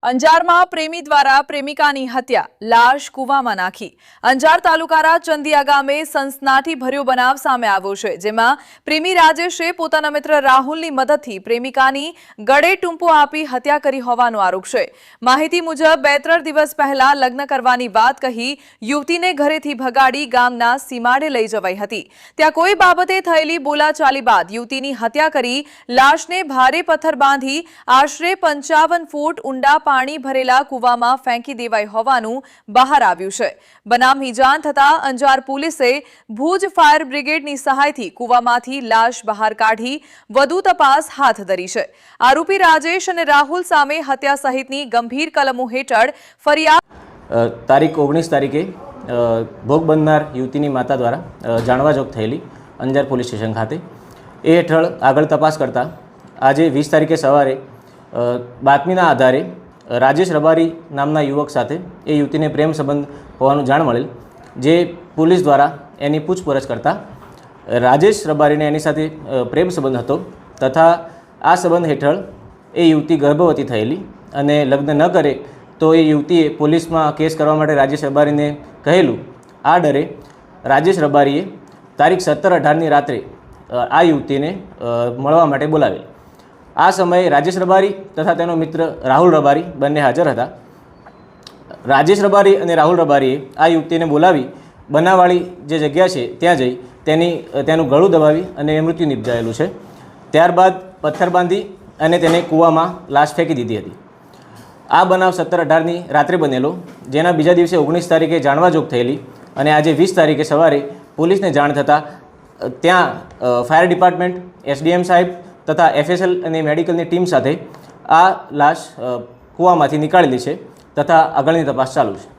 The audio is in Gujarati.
અંજારમાં પ્રેમી દ્વારા પ્રેમિકાની હત્યા, લાશ કૂવામાં નાખી। અંજાર તાલુકાના ચંદિયા ગામે સનસનાટી ભર્યો બનાવ સામે આવ્યો છે, જેમાં પ્રેમી રાજેશે પોતાના મિત્ર રાહુલની મદદથી પ્રેમિકાની ગળે ટૂંપો આપી હત્યા કરી હોવાનો આરોપ છે। માહિતી મુજબ 2-3 દિવસ પહેલા લગ્ન કરવાની વાત કહી યુવતીને ઘરેથી ભગાડી ગામના સીમાડે લઈ જવાઈ હતી। ત્યાં કોઈ બાબતે થયેલી બોલાચાલી બાદ યુવતીની હત્યા કરી લાશને ભારે પથ્થર બાંધી આશરે 55 ફૂટ ઊંડા પાણી ભરેલા કૂવામાં ફેંકી દેવાઈ હોવાનું બહાર આવ્યું છે। બનાવની જાણ થતાં અંજાર પોલીસે ભુજ ફાયર બ્રિગેડની સહાયથી કૂવામાંથી લાશ બહાર કાઢી વધુ તપાસ હાથ ધરી છે। આરોપી રાજેશ અને રાહુલ સામે હત્યા સહિતની ગંભીર કલમો હેઠળ ફરિયાદ તારીખ 19 તારીખે ભોગ બનનાર યુવતીની માતા દ્વારા જાણવાજોગ થયેલી અંજાર પોલીસ સ્ટેશન ખાતે એ હેઠળ આગળ તપાસ કરતા આજે 20 તારીખે સવારે બાતમીના આધારે રાજેશ રબારી નામના યુવક સાથે એ યુવતીને પ્રેમ સંબંધ હોવાનું જાણ મળેલ, જે પોલીસ દ્વારા એની પૂછપરછ કરતા રાજેશ રબારીને એની સાથે પ્રેમ સંબંધ હતો તથા આ સંબંધ હેઠળ એ યુવતી ગર્ભવતી થયેલી અને લગ્ન ન કરે તો એ યુવતીએ પોલીસમાં કેસ કરવા માટે રાજેશ રબારીને કહેલું। આ ડરે રાજેશ રબારીએ તારીખ 17-18ની રાત્રે આ યુવતીને મળવા માટે બોલાવેલ। આ સમયે રાજેશ રબારી તથા તેનો મિત્ર રાહુલ રબારી બંને હાજર હતા। રાજેશ રબારી અને રાહુલ રબારીએ આ યુવતીને બોલાવી બનાવવાળી જે જગ્યા છે ત્યાં જઈ તેનું ગળું દબાવી અને મૃત્યુ નિપજાયેલું છે। ત્યારબાદ પથ્થર બાંધી અને તેને કૂવામાં લાશ ફેંકી દીધી હતી। આ બનાવ 17-18ની રાત્રે બનેલો, જેના બીજા દિવસે 19 તારીખે જાણવાજોગ થયેલી અને આજે 20 તારીખે સવારે પોલીસને જાણ થતાં ત્યાં ફાયર ડિપાર્ટમેન્ટ, એસડીએમ સાહેબ તથા એફએસએલ અને મેડિકલની ટીમ સાથે આ લાશ કૂવામાંથી નીકાળેલી છે તથા આગળની તપાસ ચાલુ છે।